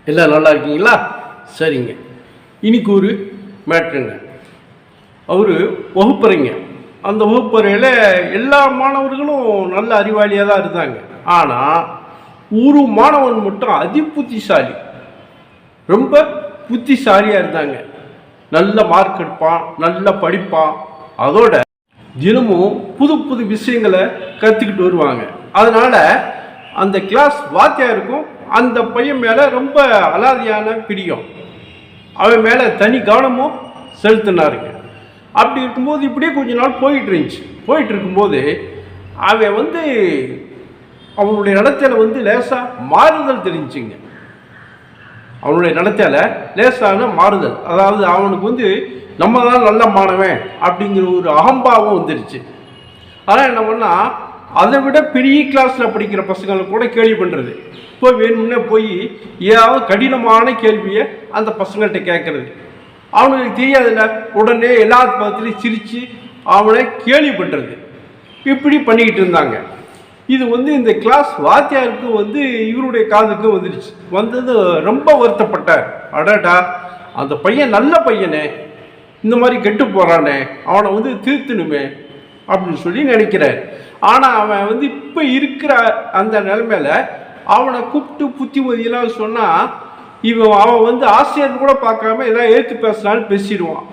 எல்லாம் நல்லா இருக்கீங்களா? சரிங்க. இன்னைக்கு ஒரு மேட்ருங்க. அவர் வகுப்பறைங்க. அந்த வகுப்பறையில் எல்லா மாணவர்களும் நல்ல அறிவாளியாக தான் இருந்தாங்க. ஆனால் ஒரு மாணவன் மட்டும் அதி புத்திசாலி, ரொம்ப புத்திசாலியாக இருந்தாங்க. நல்ல மார்க் எடுப்பான், நல்லா படிப்பான். அதோட தினமும் புது புது விஷயங்களை கற்றுக்கிட்டு வருவாங்க. அதனால் அந்த கிளாஸ் வாத்தியாருக்கும் அந்த பையன் மேலே ரொம்ப அலாதியான பிடிக்கும். அவன் மேலே தனி கவனமும் செலுத்தினாருங்க. அப்படி இருக்கும்போது இப்படியே கொஞ்ச நாள் போயிட்டு இருக்கும்போது அவன் அவனுடைய நடத்தையில் லேசாக மாறுதல் தெரிஞ்சுங்க. அவனுடைய நடத்தையில் லேசான மாறுதல், அதாவது அவனுக்கு நம்ம தான் நல்ல மாணவன் அப்படிங்கிற ஒரு அகம்பாவம் வந்துருச்சு. ஆனால் என்ன பண்ணால் அதை விட பெரிய கிளாஸில் படிக்கிற பசங்களை கூட கேள்வி பண்ணுறது, வேணும்னே போய் ஏதாவது கடினமான கேள்வியை அந்த பசங்கள்கிட்ட கேட்கறது. அவனுக்கு தெரியாதுல்ல, உடனே எல்லா பக்கத்துலையும் சிரித்து அவனை கேள்வி பண்ணுறது. இப்படி பண்ணிக்கிட்டு இருந்தாங்க. இது இந்த கிளாஸ் வாத்தியாருக்கு இவருடைய காதுக்கு வந்துடுச்சு. வந்தது ரொம்ப வருத்தப்பட்டார். அடடா, அந்த பையன் நல்ல பையனே, இந்த மாதிரி கெட்டு போகிறானே, அவனை திருத்தணுமே அப்படின்னு சொல்லி நினைக்கிறார். ஆனால் அவன் இப்போ இருக்கிற அந்த நிலைமையில அவனை கூப்பிட்டு புத்திமதியெல்லாம் சொன்னால் அவன் ஆசிரியர் கூட பார்க்காம ஏதாவது ஏற்று பேசலான்னு பேசிடுவான்.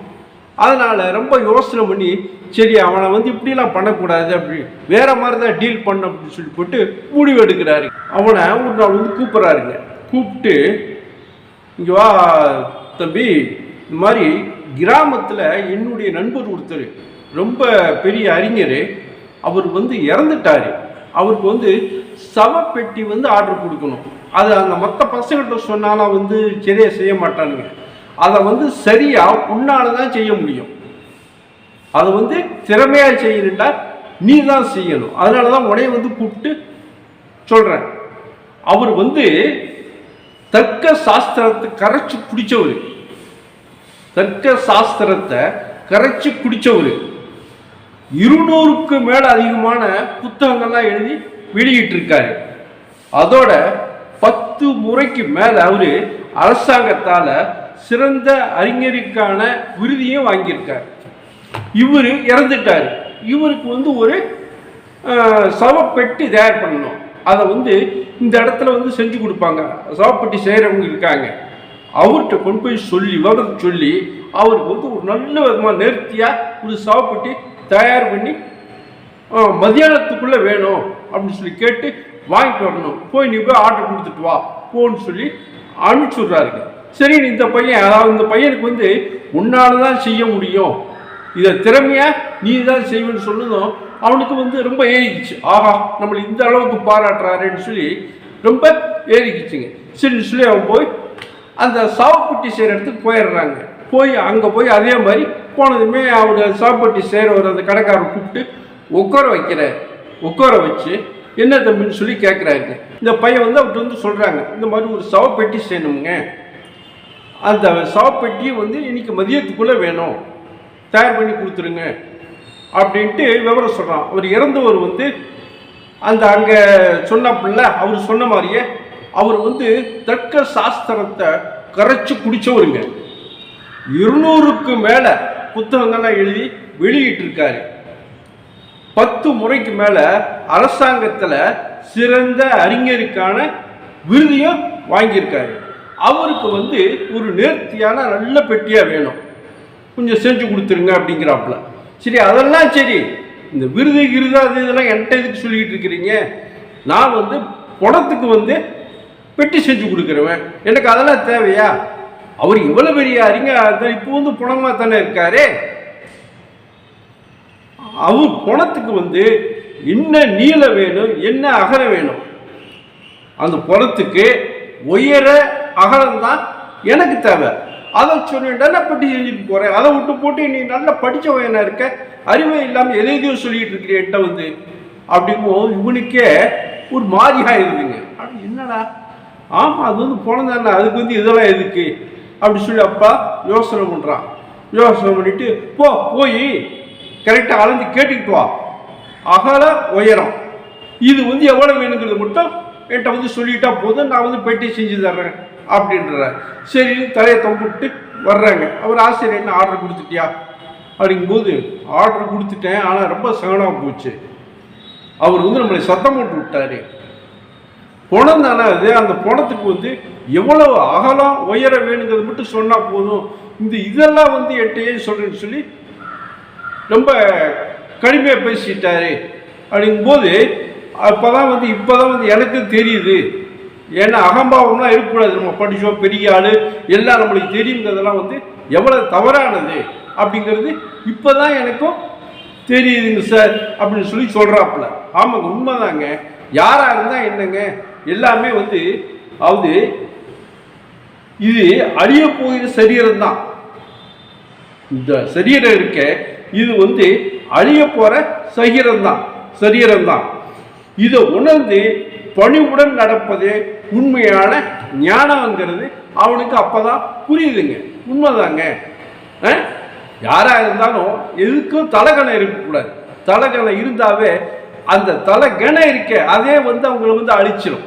அதனால் ரொம்ப யோசனை பண்ணி, சரி அவனை இப்படிலாம் பண்ணக்கூடாது, அப்படி வேற மாதிரி தான் டீல் பண்ண அப்படின்னு சொல்லி போட்டு முடிவு எடுக்கிறாரு. அவனை ஒரு நாள் கூப்பிட்றாருங்க. கூப்பிட்டு, இங்கே வா தம்பி, இந்த மாதிரி கிராமத்தில் என்னுடைய நண்பர் ஒருத்தர் ரொம்ப பெரிய அறிஞர், அவர் இறந்துட்டார். அவருக்கு சவப்பெட்டி ஆர்டர் கொடுக்கணும். அது அந்த மற்ற பசங்கள்கிட்ட சொன்னாலும் சரியாக செய்ய மாட்டானுங்க. அதை சரியாக உன்னால தான் செய்ய முடியும். அதை திறமையாக செய்யணுண்டா நீ தான் செய்யணும். அதனால தான் உடைய கூப்பிட்டு சொல்கிறேன். அவர் தர்க்க சாஸ்திரத்தை கரைச்சி குடித்தவர். தர்க்க சாஸ்திரத்தை கரைச்சி குடித்தவர். 200க்கு மேலே அதிகமான புத்தகங்கள்லாம் எழுதி வெளியிட்டிருக்காரு. அதோட 10 முறைக்கு மேலே அவர் அரசாங்கத்தால் சிறந்த அறிஞருக்கான விருதியும் வாங்கியிருக்கார். இவர் இறந்துட்டார். இவருக்கு ஒரு சவப்பெட்டி தயார் பண்ணணும். அதை இந்த இடத்துல செஞ்சு கொடுப்பாங்க. சவப்பெட்டி செய்கிறவங்க இருக்காங்க. அவர்கிட்ட கொண்டு போய் விவரம் சொல்லி அவருக்கு ஒரு நல்ல விதமாக நேர்த்தியாக ஒரு சவப்பெட்டி தயார் பண்ணி மத்தியானத்துக்குள்ளே வேணும் அப்படின்னு சொல்லி கேட்டு வாங்கிட்டு வரணும். போய் நீ போய் ஆர்டர் கொடுத்துட்டு வா போன்னு சொல்லி அனுப்பிச்சுட்றாருங்க. சரி, இந்த பையன், அதாவது இந்த பையனுக்கு உன்னால தான் செய்ய முடியும், இதை திறமையாக நீ தான் செய்வேன்னு சொன்னதும் அவனுக்கு ரொம்ப ஏறிக்குச்சு. ஆஹா, நம்மளை இந்த அளவுக்கு பாராட்டுறாருன்னு சொல்லி ரொம்ப ஏறிக்குச்சுங்க. சரின்னு சொல்லி அவன் போய் அந்த சாவப்பட்டி செய்கிற இடத்துக்கு போயிடுறாங்க. அங்கே போய் அதே மாதிரி போனதுமே அவர் சாவப்பட்டி செய்கிறவர் அந்த கடைக்காரர் கூப்பிட்டு உட்கார வைக்கிறார். உட்கார வச்சு என்ன தம்பின்னு சொல்லி கேட்குறாருங்க. இந்த பையன் அவர்கிட்ட சொல்கிறாங்க, இந்த மாதிரி ஒரு சவப்பெட்டி செய்யணுங்க, அந்த சவப்பெட்டியை இன்னைக்கு மதியத்துக்குள்ளே வேணும், தயார் பண்ணி கொடுத்துருங்க அப்படின்ட்டு விவரம் சொல்கிறான். அவர் இறந்தவர் அந்த அங்கே சொன்னாப்புல அவர் சொன்ன மாதிரியே அவர் தர்க்க சாஸ்திரத்தை கரைச்சி குடித்தவருங்க. 200க்கு மேலே புத்தகங்கள்லாம் எழுதி வெளியிட்டிருக்காரு. 10 முறைக்கு மேலே அரசாங்கத்தில் சிறந்த அறிஞருக்கான விருதியும் வாங்கியிருக்காரு. அவருக்கு ஒரு நேர்த்தியான நல்ல பெட்டியாக வேணும், கொஞ்சம் செஞ்சு கொடுத்துருங்க அப்படிங்கிறாப்புல. சரி, அதெல்லாம் சரி, இந்த விருது அது இதெல்லாம் என்கிட்ட எதுக்கு சொல்லிக்கிட்டு இருக்கிறீங்க, நான் பணத்துக்கு பெட்டி செஞ்சு கொடுக்குறவன், எனக்கு அதெல்லாம் தேவையா? அவர் இவ்வளோ பெரிய அறிஞர், இப்போ பணமாக தானே இருக்காரு. அவர் பணத்துக்கு என்ன நீளம் வேணும், என்ன அகலம் வேணும், அந்த பணத்துக்கு உயர அகலம் தான் எனக்கு தேவை. அதை சொல்லிட்டா நான் பெட்டி செஞ்சுட்டு போகிறேன். அதை விட்டு போட்டு நீ நல்லா படித்தவன் என்ன இருக்க, அறிவே இல்லாமல் எதையோ சொல்லிட்டு இருக்கிற என்கிட்ட அப்படிங்கும் இவனுக்கே ஒரு மாதிரியாக இருக்குதுங்க. அப்படி என்னடா, ஆமாம் அது பணம் தானே, அதுக்கு இதெல்லாம் எதுக்கு அப்படி சொல்லி அப்பா யோசனை பண்ணுறான். யோசனை பண்ணிட்டு போய் கரெக்டாக அளந்து கேட்டுக்கிட்டு வா, அகல உயரம் இது எவ்வளோ வேணுங்கிறது மட்டும் என்கிட்ட சொல்லிட்டா போதும், நான் பெட்டி செஞ்சு தர்றேன் அப்படின்றார். சரி தலையை தொங்கிட்டு வர்றாங்க. அவர் ஆசிரியர் என்ன ஆர்டர் கொடுத்துட்டியா அப்படிங்கும்போது ஆர்டர் கொடுத்துட்டேன், ஆனால் ரொம்ப சகனமாக போச்சு. அவர் நம்மளை சத்தம் போட்டு விட்டாரு. பணம் தானே அது, அந்த பணத்துக்கு எவ்வளவு அகலம் உயர வேணுங்கிறது மட்டும் சொன்னால் போதும், இதெல்லாம் என்கிட்டயே சொல்றேன்னு சொல்லி ரொம்ப கடுமையாக பேசிட்டாரு. அப்படிங்கும்போது அப்போதான் இப்போதான் எனக்கு தெரியுது. ஏன்னா அகம்பாவம்லாம் இருக்கக்கூடாது. நம்ம படித்தோம், பெரிய ஆள், எல்லாம் நம்மளுக்கு தெரியுங்கிறதெல்லாம் எவ்வளோ தவறானது அப்படிங்கிறது இப்போ தான் எனக்கும் தெரியுதுங்க சார் அப்படின்னு சொல்லி சொல்கிறாப்புல. ஆமாங்க, உண்மைதாங்க. யாராக இருந்தால் என்னங்க, எல்லாமே அதாவது இது அழிய போகிற சரீரம் தான். இந்த சரீரம் இருக்க இது அழிய போகிற சரீரம் தான். இதை உணர்ந்து பணிவுடன் நடப்பது உண்மையான ஞானங்கிறது அவனுக்கு அப்போதான் புரியுதுங்க. உண்மைதாங்க. யாராக இருந்தாலும் எதுக்கும் தலைகணம் இருக்கக்கூடாது. தலைகணம் இருந்தாவே அந்த தலைகணம் இருக்க அதே அவங்கள அழிச்சிடும்.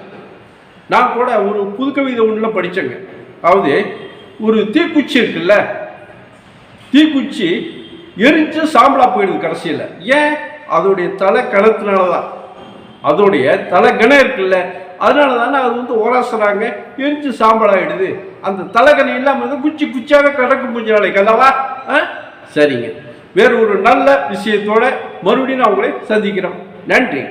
நான் கூட ஒரு புது கவிதை ஒன்றில் படித்தேங்க. அதாவது ஒரு தீக்குச்சி இருக்குல்ல, தீக்குச்சி எரிஞ்சு சாம்பலா போயிடுது கடைசியில். ஏன்? அதோடைய தலை கணத்தினால தான். அதோடைய தலைகணம் இருக்குல்ல, அதனால தானே அது உரசுறாங்க, எரிஞ்சு சாம்பலாயிடுது. அந்த தலைகணம் இல்லாமல் குச்சி குச்சியாக கிடக்கும் கொஞ்ச நாளைக்கு அல்லவா? சரிங்க, வேறு ஒரு நல்ல விஷயத்தோட மறுபடியும் நான் உங்களை சந்திக்கிறோம். நன்றி.